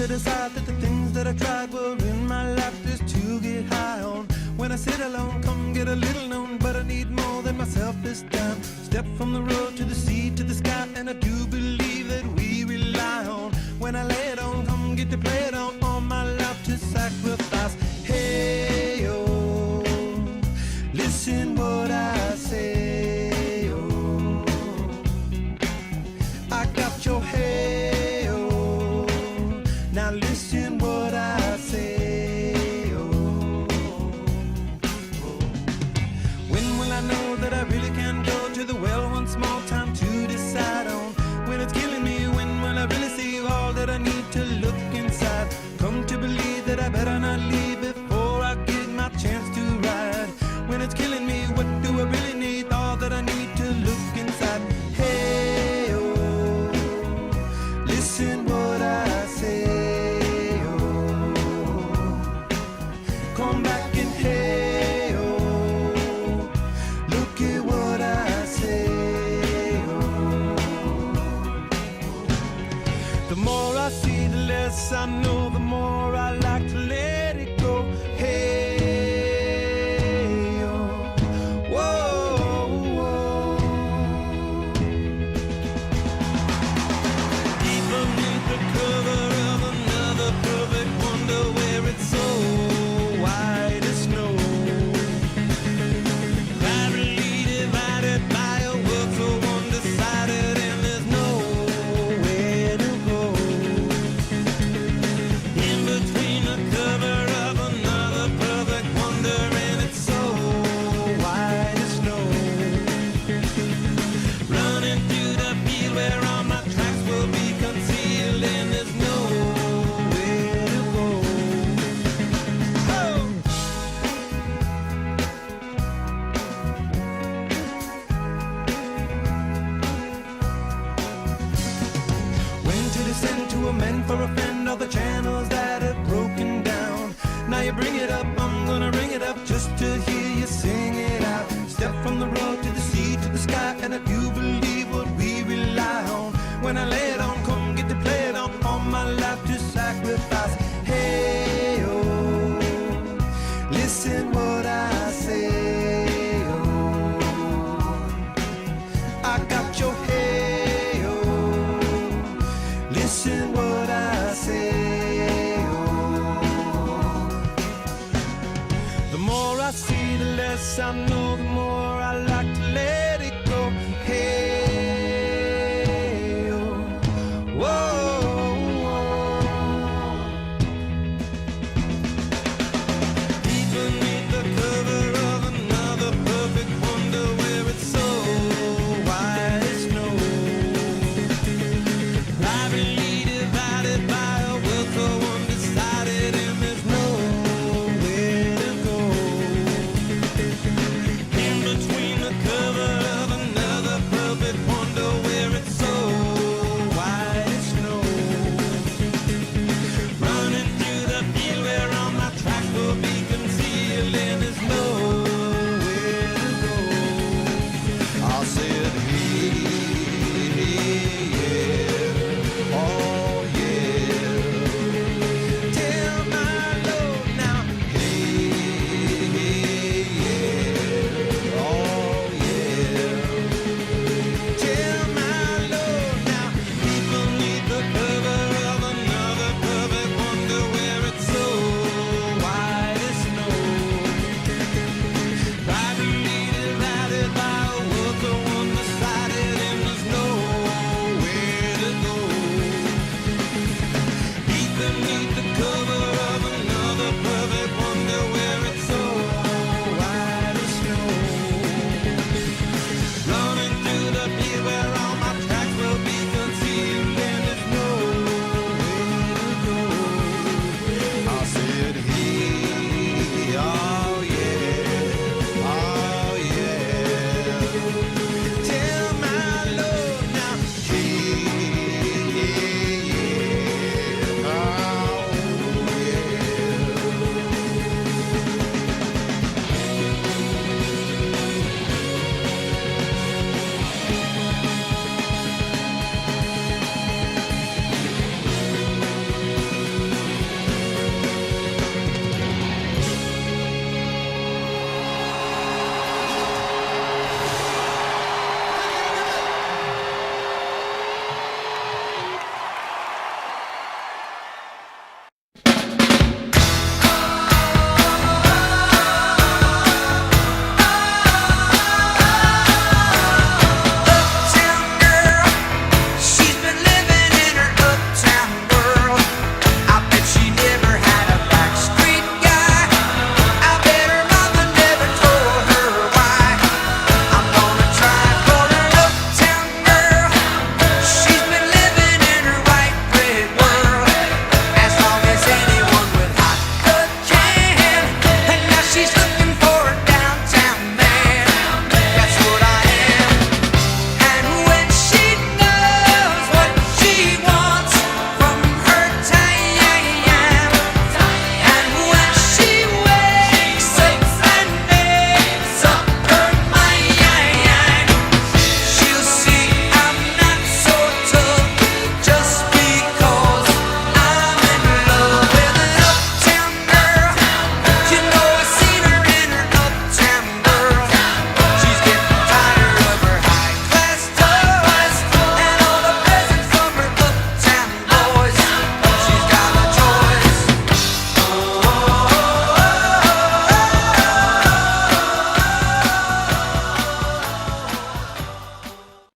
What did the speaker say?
to decide that the things that I tried were in my life just to get high on. When I sit alone, come get a little known, but I need more than myself this time. Step from the road to the sea to the sky, and I do believe that we rely on. When I lay it on, come get to play it on, all my life to sacrifice. Hey, oh, listen what I say, oh, I got your hey, oh, now listen what I say, oh, oh. When will I know that I really can go to the well one small time to decide on? When it's killing me, when will I really see all that I need to look inside? Come to believe that I better not leave before I get my chance to ride. When it's killing me, what do I really need? All that I need to look inside. Hey, oh, listen what I say, oh, come back and hey, oh, look at what I say, oh. The more I see, the less I know, the more I like to let it go. Hey, oh, whoa, whoa. Deep beneath the cover of another perfect wonder, where it's so white as snow, privately divided by a world so undecided, and there's nowhere to go. In between the cover of another perfect wonder, and it's so white as snow, running through the field where all my tracks will be concealed, and there's nowhere to go. Oh! When to descend to amend for a friend all the channels that have broken down. Now you bring it up, I'm gonna ring it up just to hear you sing it out. Step from the road to the sea to the sky, and I do believe what we rely on. When I lay it on, come get to play it on, all my life to sacrifice. Hey, oh, listen what I say, oh, I got your hey, oh, listen what I say, oh. The more I see, the less I know, the more I like to let it go. Hey, oh, whoa, whoa. Deep beneath the cover of another perfect wonder, where it's so white as snow, privately divided by a world so undecided, and there's nowhere to go. In between the cover of another perfect wonder, where it's so white as snow, running through the field where all my tracks will be concealed, and there's nowhere to go. I said, hey, hey, yeah.